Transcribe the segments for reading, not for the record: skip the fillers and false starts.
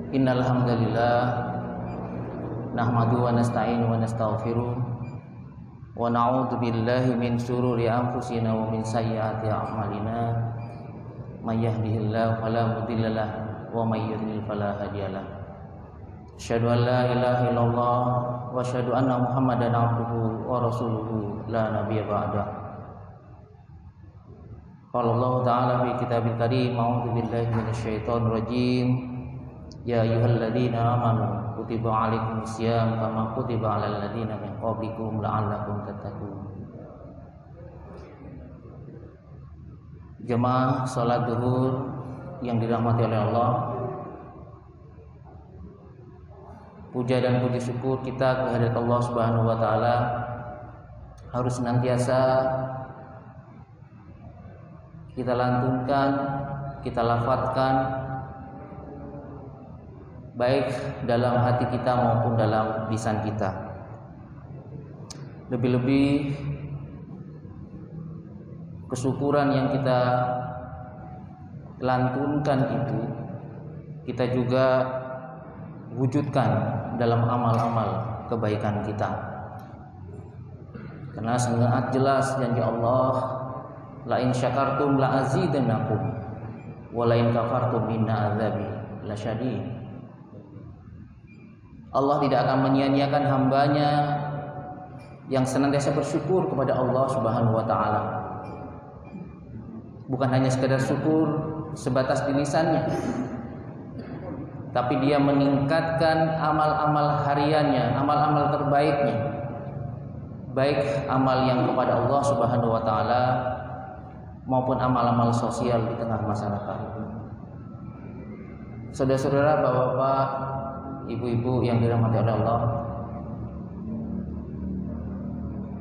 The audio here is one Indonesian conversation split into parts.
Innal hamdalillah nahmaduhu wa nasta'inu wa nastaghfiruh wa na'udzu billahi min shururi anfusina wa min sayyiati a'malina. May yahdihillahu fala mudhillalah wa may yudhlil fala hadiyalah. Asyhadu an la ilaha illallah wa asyhadu anna Muhammadan abduhu wa rasuluhu la nabiyya ba'dah. Qala Allah ta'ala fi kitabil karim, a'udzu billahi minasyaitonir rajim. Ya ayyuhalladzina amanu kutiba 'alaikumus syiyam kama kutiba 'alal ladzina min qablikum la'allakum tattaqun. Jemaah salat zuhur yang dirahmati oleh Allah, puja dan puji syukur kita kehadirat Allah Subhanahu wa taala harus senantiasa kita lantunkan, kita lafadzkan, baik dalam hati kita maupun dalam lisan kita. Lebih-lebih kesyukuran yang kita lantunkan itu kita juga wujudkan dalam amal-amal kebaikan kita. Karena sangat jelas janji Allah, la in syakartum la azidannakum wa la in kafartum inna adzabi lasyadid. Allah tidak akan menyia-nyiakan hambanya yang senantiasa bersyukur kepada Allah Subhanahu wa taala. Bukan hanya sekedar syukur sebatas di lisannya, tapi dia meningkatkan amal-amal hariannya, amal-amal terbaiknya, baik amal yang kepada Allah Subhanahu wa taala maupun amal-amal sosial di tengah masyarakat. Saudara-saudara, bapak-bapak, ibu-ibu yang dirahmati oleh Allah,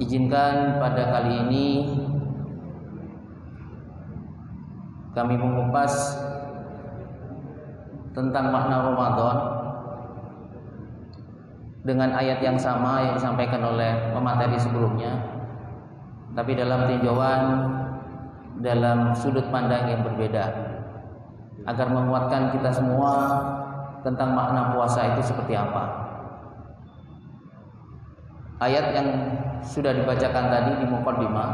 izinkan pada kali ini kami mengupas tentang makna Ramadan dengan ayat yang sama yang disampaikan oleh pemateri sebelumnya, tapi dalam tinjauan, dalam sudut pandang yang berbeda, agar menguatkan kita semua tentang makna puasa itu seperti apa. Ayat yang sudah dibacakan tadi di muqaddimah,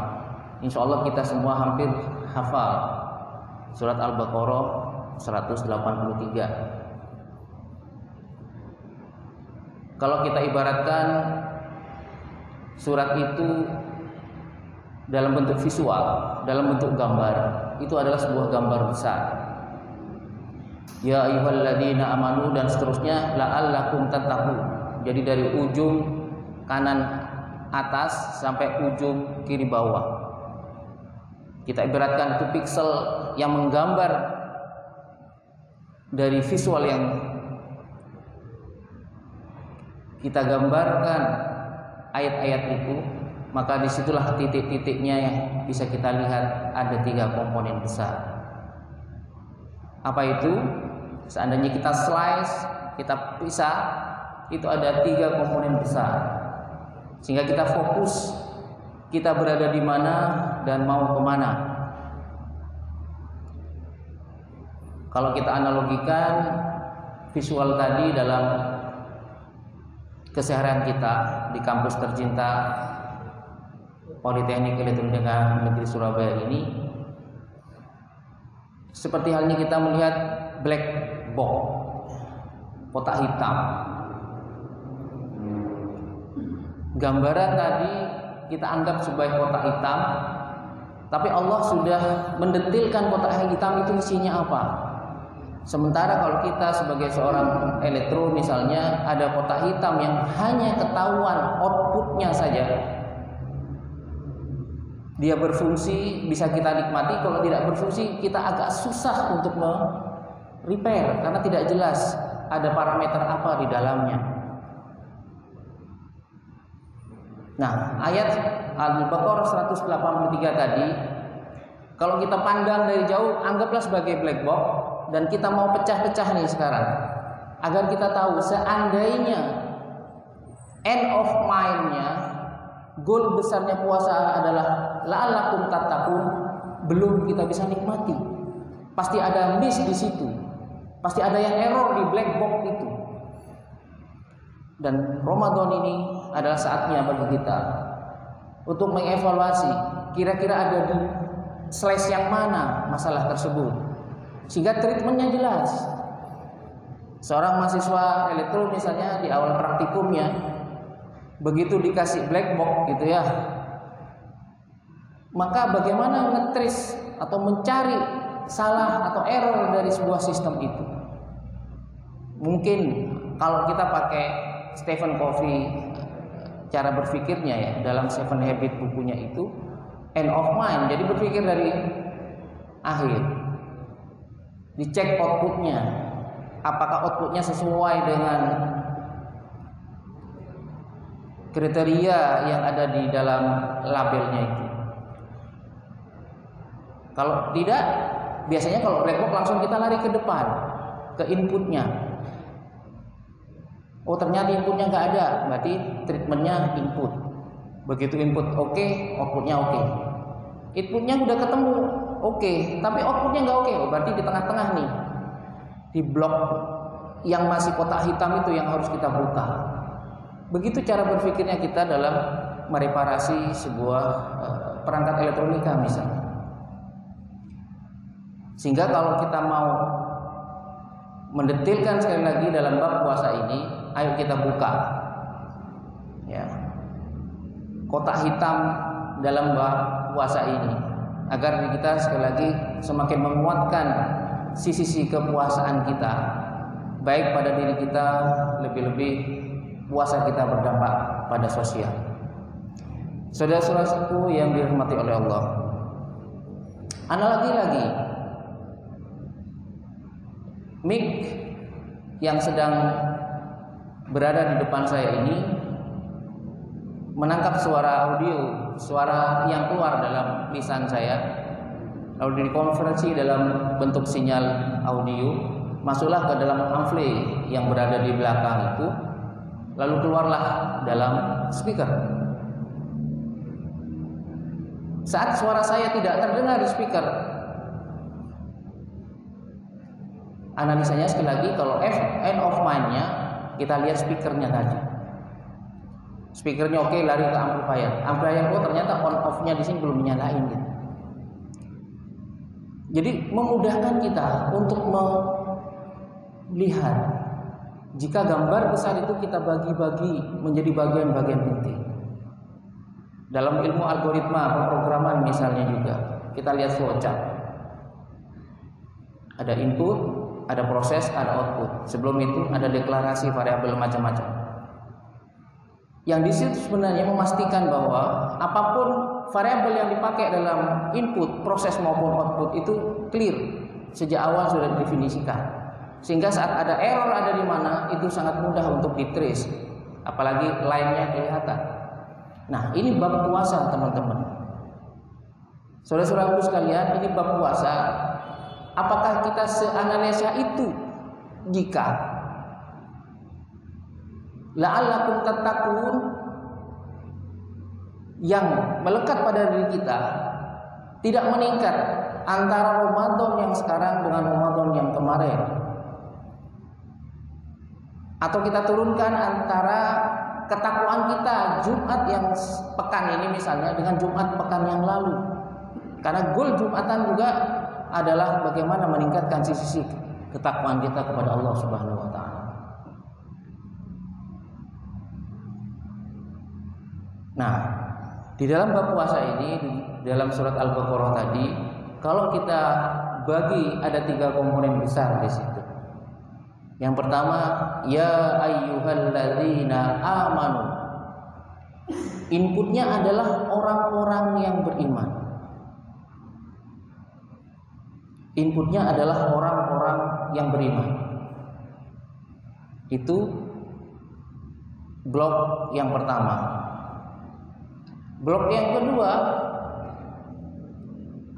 insya Allah kita semua hampir hafal. Surat Al-Baqarah 183. Kalau kita ibaratkan surat itu dalam bentuk visual, dalam bentuk gambar, itu adalah sebuah gambar besar. Ya ayyuhalladzina amanu dan seterusnya la'allakum tattaqun. Jadi dari ujung kanan atas sampai ujung kiri bawah. Kita ibaratkan itu piksel yang menggambar dari visual yang kita gambarkan ayat-ayat itu, maka disitulah titik-titiknya yang bisa kita lihat ada 3 komponen besar. Apa itu? Seandainya kita slice, kita pisah, itu ada 3 komponen besar, sehingga kita fokus kita berada di mana dan mau kemana. Kalau kita analogikan visual tadi dalam keseharian kita di kampus tercinta Politeknik Elektronika Negeri Surabaya ini, seperti halnya kita melihat black box, kotak hitam. Gambaran tadi kita anggap sebagai kotak hitam, tapi Allah sudah mendetilkan kotak hitam itu isinya apa. Sementara kalau kita sebagai seorang elektro misalnya, ada kotak hitam yang hanya ketahuan outputnya saja, dia berfungsi bisa kita nikmati, kalau tidak berfungsi kita agak susah untuk repair karena tidak jelas ada parameter apa di dalamnya. Nah, ayat Al-Baqarah 183 tadi, kalau kita pandang dari jauh, anggaplah sebagai black box, dan kita mau pecah-pecah nih sekarang, agar kita tahu seandainya end of mind-nya, goal besarnya puasa adalah la'allakum tattaqun, belum kita bisa nikmati. Pasti ada miss di situ. Pasti ada yang error di black box itu. Dan Ramadan ini adalah saatnya bagi kita untuk mengevaluasi kira-kira ada di slash yang mana masalah tersebut, sehingga treatmentnya jelas. Seorang mahasiswa elektro misalnya di awal praktikumnya, begitu dikasih black box gitu ya, maka bagaimana nge-trace atau mencari salah atau error dari sebuah sistem itu. Mungkin kalau kita pakai Stephen Covey cara berpikirnya ya, dalam Seven Habits bukunya itu end of mind, jadi berpikir dari akhir. Dicek outputnya, apakah outputnya sesuai dengan kriteria yang ada di dalam labelnya itu. Kalau tidak, biasanya kalau black box langsung kita lari ke depan, ke inputnya. Oh ternyata inputnya nggak ada, berarti treatmentnya input. Begitu input oke, outputnya oke. Inputnya udah ketemu oke, tapi outputnya nggak oke. Oh, berarti di tengah-tengah nih, di blok yang masih kotak hitam itu yang harus kita buka. Begitu cara berpikirnya kita dalam mereparasi sebuah perangkat elektronika misalnya. Sehingga kalau kita mau mendetilkan sekali lagi dalam bab puasa ini, ayo kita buka ya, kotak hitam dalam bab puasa ini, agar kita sekali lagi semakin menguatkan sisi-sisi kepuasaan kita, baik pada diri kita, lebih-lebih puasa kita berdampak pada sosial. Saudara-saudaraku yang dirahmati oleh Allah, analogi lagi, mic yang sedang berada di depan saya ini menangkap suara audio, suara yang keluar dalam lisan saya, lalu dikonversi dalam bentuk sinyal audio, masuklah ke dalam ampli yang berada di belakang itu, lalu keluarlah dalam speaker. Saat suara saya tidak terdengar di speaker, analisanya sekali lagi, kalau end of mind-nya kita lihat speakernya tadi. Speakernya oke, lari ke amplifier. Amplifier ternyata on off-nya di sini belum menyalain gitu. Jadi memudahkan kita untuk melihat jika gambar besar itu kita bagi-bagi menjadi bagian-bagian penting. Dalam ilmu algoritma pemrograman misalnya juga kita lihat flowchart. Ada input, ada proses, ada output. Sebelum itu ada deklarasi variabel macam-macam. Yang di situ sebenarnya memastikan bahwa apapun variabel yang dipakai dalam input, proses maupun output itu clear sejak awal sudah didefinisikan. Sehingga saat ada error ada di mana itu sangat mudah untuk ditrace, apalagi line-nya kelihatan. Nah, ini bab puasa, teman-teman. Saudara-saudaraku sekalian, ini bab puasa. Apakah kita seanalisa itu jika la'allakum tattaqun yang melekat pada diri kita tidak meningkat antara Ramadan yang sekarang dengan Ramadan yang kemarin, atau kita turunkan antara ketakwaan kita Jumat yang pekan ini misalnya dengan Jumat pekan yang lalu, karena goal Jumatan juga adalah bagaimana meningkatkan sisi ketakwaan kita kepada Allah Subhanahu wa taala. Nah, di dalam bab puasa ini, di dalam surat Al-Baqarah tadi, kalau kita bagi ada 3 komponen besar di situ. Yang pertama, ya ayyuhalladzina amanu. Inputnya adalah orang-orang yang beriman. Inputnya adalah orang-orang yang beriman. Itu blok yang pertama. Blok yang kedua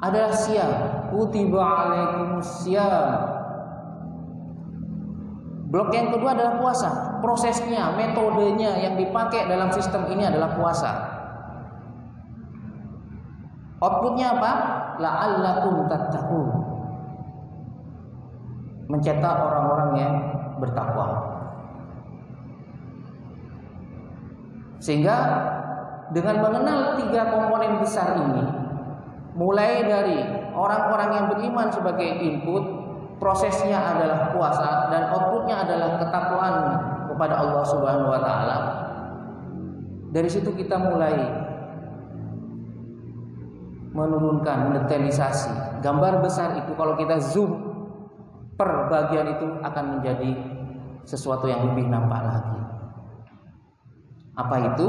adalah siyam. Kutiba alaikumus siyam. Blok yang kedua adalah puasa. Prosesnya, metodenya yang dipakai dalam sistem ini adalah puasa. Outputnya apa? La'allakum tattaqun. mencetak orang-orang yang bertakwa. Sehingga dengan mengenal 3 komponen besar ini, mulai dari orang-orang yang beriman sebagai input, prosesnya adalah puasa dan outputnya adalah ketakwaan kepada Allah Subhanahu wa taala. Dari situ kita mulai menurunkan, mendetailisasi gambar besar itu. Kalau kita zoom per bagian itu akan menjadi sesuatu yang lebih nampak lagi. Apa itu?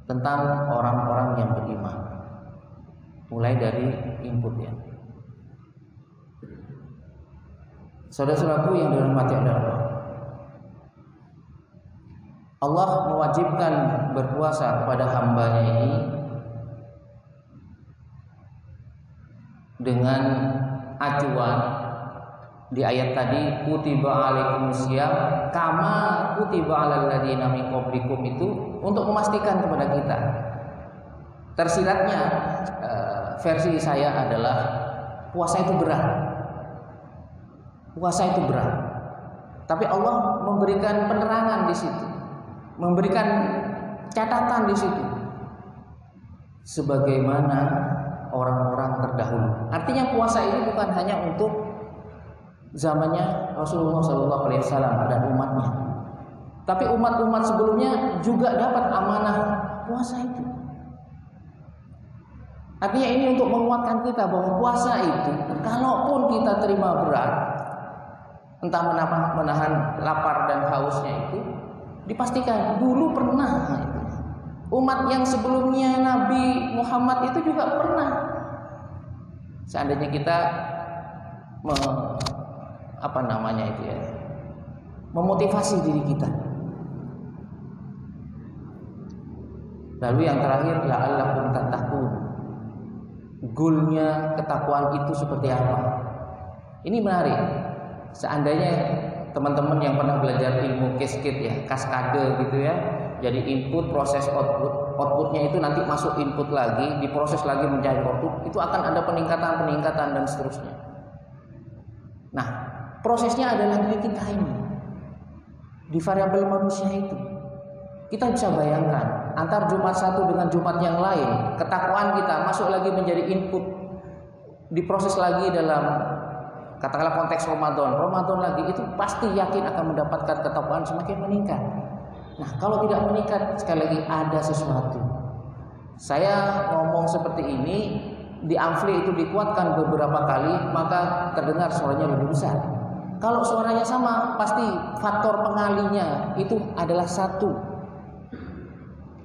Tentang orang-orang yang beriman. Mulai dari input ya. Saudara-saudaraku yang dirahmati Allah, Allah mewajibkan berpuasa kepada hambanya ini dengan acuan di ayat tadi, kutiba alaikumusiyam kama kutiba alal ladzina min qablikum, itu untuk memastikan kepada kita. Tersiratnya versi saya adalah puasa itu berat. Puasa itu berat. Tapi Allah memberikan penerangan di situ, memberikan catatan di situ, sebagaimana orang-orang terdahulu. Artinya puasa ini bukan hanya untuk zamannya Rasulullah SAW dan umatnya, tapi umat-umat sebelumnya juga dapat amanah puasa itu. Artinya ini untuk menguatkan kita bahwa puasa itu, kalaupun kita terima berat, entah menahan lapar dan hausnya itu, dipastikan dulu pernah. Umat yang sebelumnya Nabi Muhammad itu juga pernah. Seandainya kita memotivasi diri kita. Lalu yang terakhir, la'allakum tattaqun. Goalnya ketakwaan itu seperti apa? Ini menarik. Seandainya teman-teman yang pernah belajar ilmu cascade ya, kaskade gitu ya. Jadi input, proses, output. Outputnya itu nanti masuk input lagi, diproses lagi menjadi output. Itu akan ada peningkatan dan seterusnya. Nah, prosesnya adalah diri kita ini. Di variabel manusia itu. Kita bisa bayangkan antar Jumat satu dengan Jumat yang lain, ketakwaan kita masuk lagi menjadi input, diproses lagi dalam katakanlah konteks Ramadan lagi, itu pasti yakin akan mendapatkan ketakwaan semakin meningkat. Nah, kalau tidak meningkat, sekali lagi ada sesuatu. Saya ngomong seperti ini, di Amfli itu dikuatkan beberapa kali, maka terdengar suaranya lebih besar. Kalau suaranya sama, pasti faktor pengalinya itu adalah 1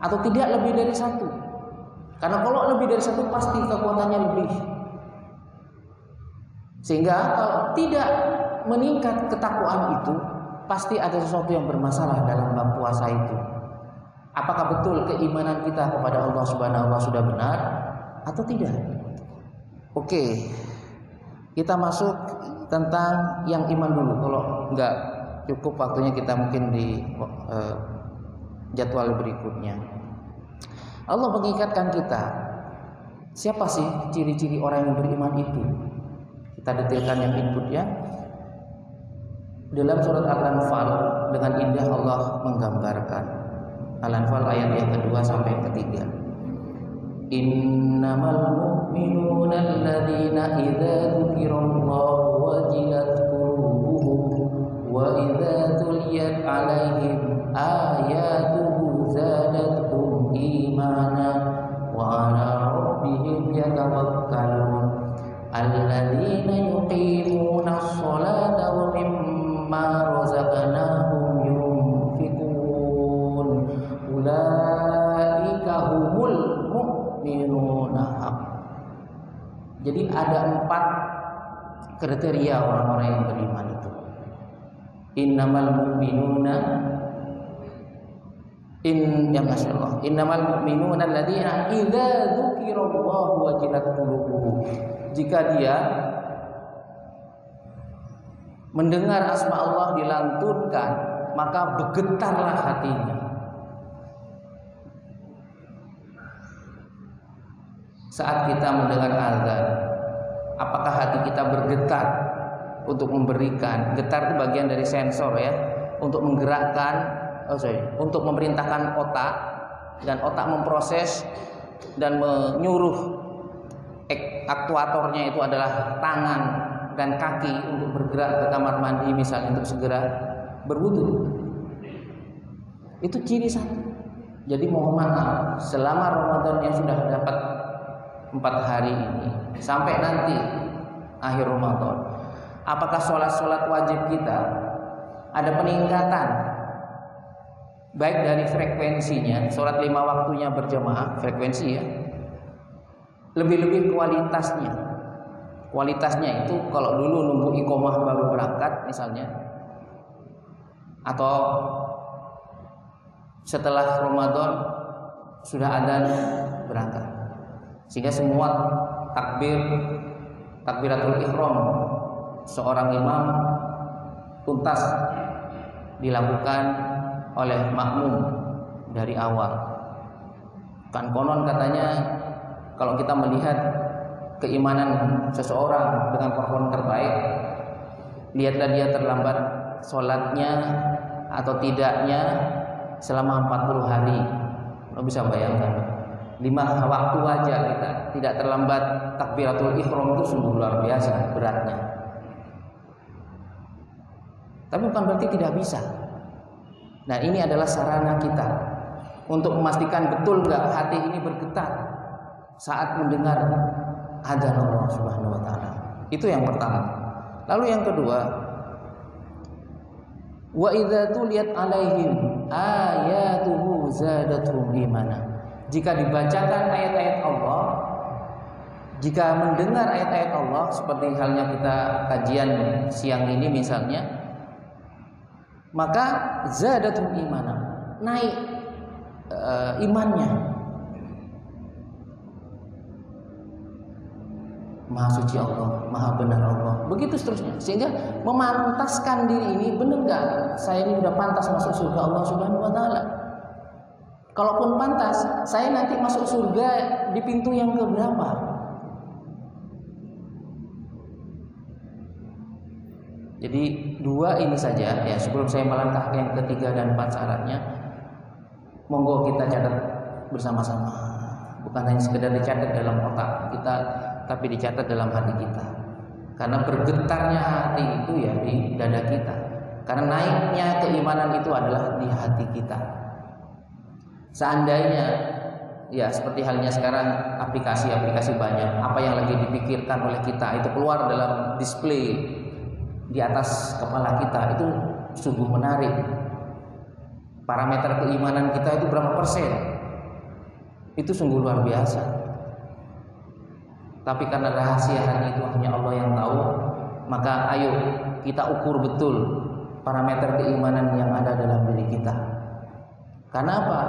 atau tidak lebih dari 1. Karena kalau lebih dari 1 pasti kekuatannya lebih. Sehingga kalau tidak meningkat ketakwaan itu, pasti ada sesuatu yang bermasalah dalam bab puasa itu. Apakah betul keimanan kita kepada Allah Subhanahu wa taala sudah benar atau tidak? Oke. Kita masuk tentang yang iman dulu. Kalau enggak cukup waktunya, kita mungkin di jadwal berikutnya. Allah mengingatkan kita, siapa sih ciri-ciri orang yang beriman itu? Kita detailkan yang input ya. Dalam surat Al-Anfal dengan indah Allah menggambarkan. Al-Anfal ayat yang kedua sampai yang ketiga. Innamal mu'minuna alladzina idza dzukirallahu wajilat qulubuhum wa idza tuliyat 'alaihim ayatuhu zadatuhum imana wa 'ala rabbihim yatawakkalun alladzina yuqimuna as-salata wa mimma razaqnahum yunfiqun ulaika humul mu'minuna haq. Jadi ada 4 kriteria orang-orang yang beriman itu. Innamal mu'minuna innamal mu'minuna alladzina idza dzukirallahu wajilat qulubuhum. Jika dia mendengar asma Allah dilantunkan, maka bergetarlah hatinya. Saat kita mendengar azan, apakah hati kita kita bergetar untuk memberikan. Getar itu bagian dari sensor ya, untuk menggerakkan, untuk memerintahkan otak, dan otak memproses dan menyuruh. Aktuatornya itu adalah tangan dan kaki untuk bergerak ke kamar mandi misalnya untuk segera berwudu. Itu ciri satu. Jadi mohon maaf, selama Ramadan yang sudah dapat 4 hari ini sampai nanti akhir Ramadan, apakah sholat wajib kita ada peningkatan, baik dari frekuensinya, sholat 5 waktunya berjamaah, frekuensi ya, lebih-lebih kualitasnya itu kalau dulu nunggu iqomah baru berangkat misalnya, atau setelah Ramadan sudah adzan berangkat, sehingga semua takbiratul ihram seorang imam tuntas dilakukan oleh makmum dari awal. Kan konon katanya kalau kita melihat keimanan seseorang dengan performa terbaik, lihatlah dia terlambat sholatnya atau tidaknya selama 40 hari. Lo bisa bayangkan 5 waktu aja kita tidak terlambat takbiratul ihram itu sungguh luar biasa beratnya. Tapi bukan berarti tidak bisa. Nah, ini adalah sarana kita untuk memastikan betul nggak hati ini bergetar saat mendengar adzan Allah Subhanahu wa taala. Itu yang pertama. Lalu yang kedua, wa idza tuliyat alaihim ayatuhu zadatuhum imana. Jika dibacakan ayat-ayat Allah, jika mendengar ayat-ayat Allah seperti halnya kita kajian siang ini misalnya, maka zadatuhum imana, naik imannya. Maha suci Allah, maha benar Allah, begitu seterusnya, sehingga memantaskan diri ini. Benar nggak saya ini udah pantas masuk surga Allah Subhanahu wa taala? Kalaupun pantas, saya nanti masuk surga di pintu yang keberapa? Jadi 2 ini saja ya, sebelum saya melangkah ke yang ketiga dan 4 syaratnya, monggo kita catat bersama-sama. Bukan hanya sekedar dicatat dalam otak kita, tapi dicatat dalam hati kita. Karena bergetarnya hati itu ya di dada kita. Karena naiknya keimanan itu adalah di hati kita. Seandainya ya seperti halnya sekarang aplikasi-aplikasi banyak, apa yang lagi dipikirkan oleh kita itu keluar dalam display di atas kepala kita, itu sungguh menarik. Parameter keimanan kita itu berapa persen? Itu sungguh luar biasa. Tapi karena rahasia hati itu hanya Allah yang tahu, maka ayo kita ukur betul parameter keimanan yang ada dalam diri kita. Karena apa?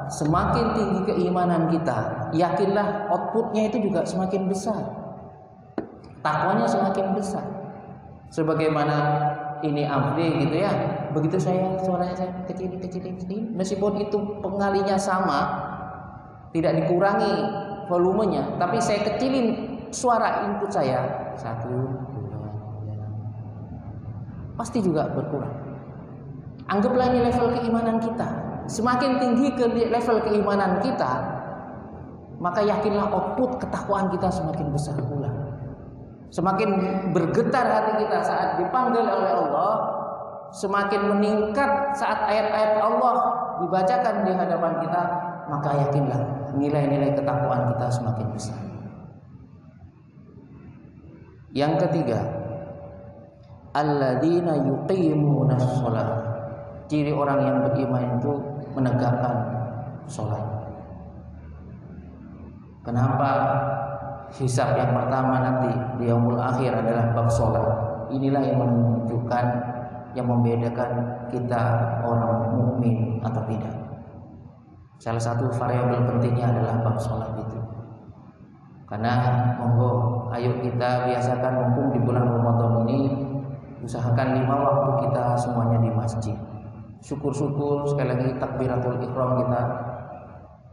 Semakin tinggi keimanan kita, yakinlah outputnya itu juga semakin besar, takwanya semakin besar. Sebagaimana ini ampli gitu ya, begitu suaranya saya kecil, meskipun itu pengalinya sama, tidak dikurangi volumenya, tapi saya kecilin suara input saya 1, 2, 3, pasti juga berkurang. Anggaplah ini level keimanan kita. Semakin tinggi ke level keimanan kita, maka yakinlah output ketakwaan kita semakin besar pula. Semakin bergetar hati kita saat dipanggil oleh Allah, semakin meningkat saat ayat-ayat Allah dibacakan di hadapan kita, maka yakinlah nilai-nilai ketakwaan kita semakin besar. Yang ketiga, alladzina yuqimunas shalah. Ciri orang yang beriman itu menegakkan sholat. Kenapa hisab yang pertama nanti di yaumul akhir adalah bab sholat? Inilah yang menunjukkan, yang membedakan kita orang mukmin atau tidak. Salah satu variabel pentingnya adalah bab sholat itu. Karena monggo, ayo kita biasakan mumpung di bulan Ramadan ini, usahakan 5 waktu kita semuanya di masjid. Syukur-syukur sekali lagi takbiratul ihram kita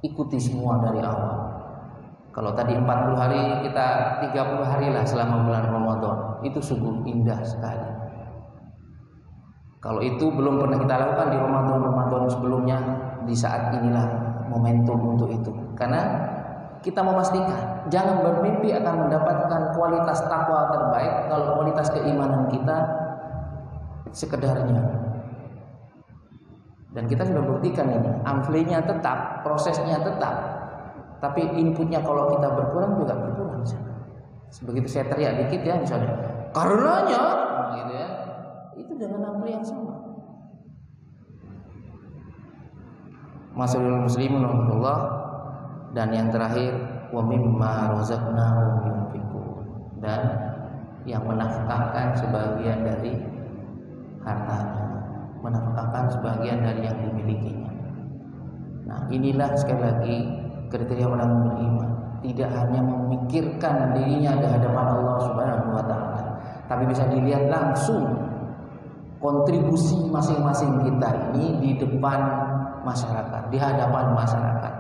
ikuti semua dari awal. Kalau tadi 40 hari, kita 30 hari lah selama bulan Ramadan. Itu sungguh indah sekali. Kalau itu belum pernah kita lakukan di Ramadan sebelumnya, di saat inilah momentum untuk itu. Karena kita memastikan jangan bermimpi akan mendapatkan kualitas takwa terbaik kalau kualitas keimanan kita sekedarnya. Dan kita sudah buktikan ini, amflenya tetap, prosesnya tetap. Tapi inputnya kalau kita berkurang juga berkurang. Begitu saya teriak dikit ya misalnya, karenanya gitu ya, itu dengan amri yang sama. Masyaallah muslimun Allah. Dan yang terakhir, wa mimma razaqnahum yunfiqun, dan yang menafkahkan sebagian dari hartanya, menafkahkan sebagian dari yang dimilikinya. Nah, inilah sekali lagi kriteria orang beriman, tidak hanya memikirkan dirinya di hadapan Allah Subhanahu wa taala, tapi bisa dilihat langsung kontribusi masing-masing kita ini di depan masyarakat, di hadapan masyarakat.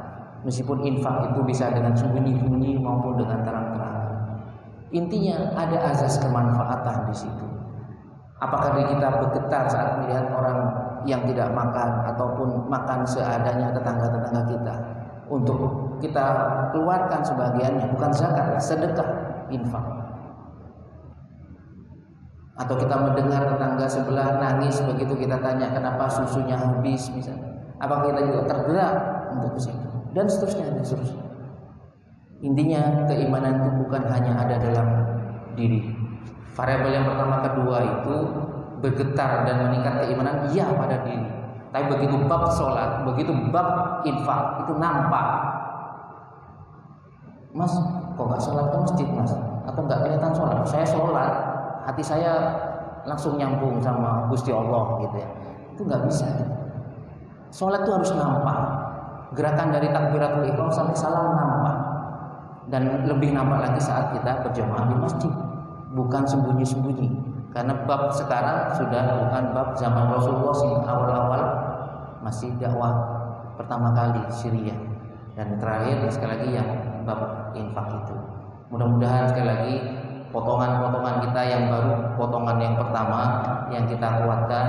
Meskipun infak itu bisa dengan sembunyi-sembunyi maupun dengan terang-terangan. Intinya ada azas kemanfaatan di situ. Apakah diri kita bergetar saat melihat orang yang tidak makan ataupun makan seadanya tetangga-tetangga kita, untuk kita keluarkan sebagiannya, bukan zakat, sedekah, infak. Atau kita mendengar tetangga sebelah nangis, begitu kita tanya kenapa susunya habis misalnya, apakah kita juga tergerak untuk ke situ, dan seterusnya dan seterusnya. Intinya keimanan itu bukan hanya ada dalam diri. Variabel yang pertama kedua itu bergetar dan meningkat keimanan, iya pada diri. Tapi begitu bab sholat, begitu bab infak, itu nampak. Mas, kok gak sholat ke masjid mas? Atau gak kelihatan sholat? Saya sholat, hati saya langsung nyambung sama Gusti Allah gitu ya. Itu gak bisa gitu. Sholat itu harus nampak. Gerakan dari takbiratul ihram sampai salam nampak. Dan lebih nampak lagi saat kita berjamaah di masjid, bukan sembunyi-sembunyi. Karena bab sekarang sudah bukan bab zaman Rasulullah sih, awal-awal masih dakwah pertama kali Syria, dan terakhir sekali lagi yang bab infak itu. Mudah-mudahan sekali lagi potongan-potongan kita yang baru, potongan yang pertama yang kita kuatkan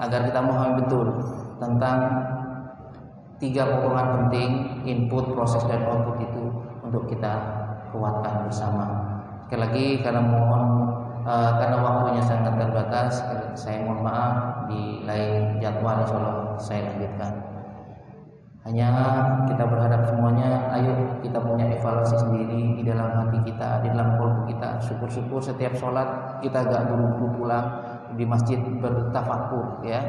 agar kita memahami betul tentang 3 potongan penting input, proses dan output itu untuk kita kuatkan bersama. Sekali lagi karena waktunya sangat terbatas, saya mohon maaf, di lain jadwal insyaallah saya lanjutkan. Hanya kita berharap semuanya, ayo kita punya evaluasi sendiri di dalam hati kita, di dalam kolbu kita. Syukur-syukur setiap sholat kita gak buru-buru pulang di masjid bertafakur ya,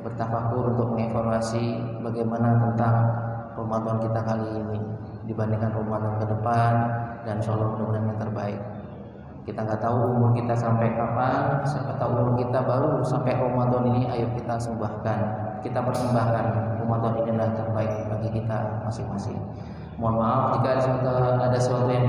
bertafakur untuk mengevaluasi bagaimana tentang Ramadan kita kali ini dibandingkan Ramadan ke depan, dan insyaallah mudah-mudahan yang terbaik. Kita nggak tahu umur kita sampai kapan, siapa tahu umur kita baru sampai Ramadan ini. Ayo kita sembahkan, kita persembahkan Ramadan ini adalah terbaik bagi kita masing-masing. Mohon maaf jika ada sesuatu yang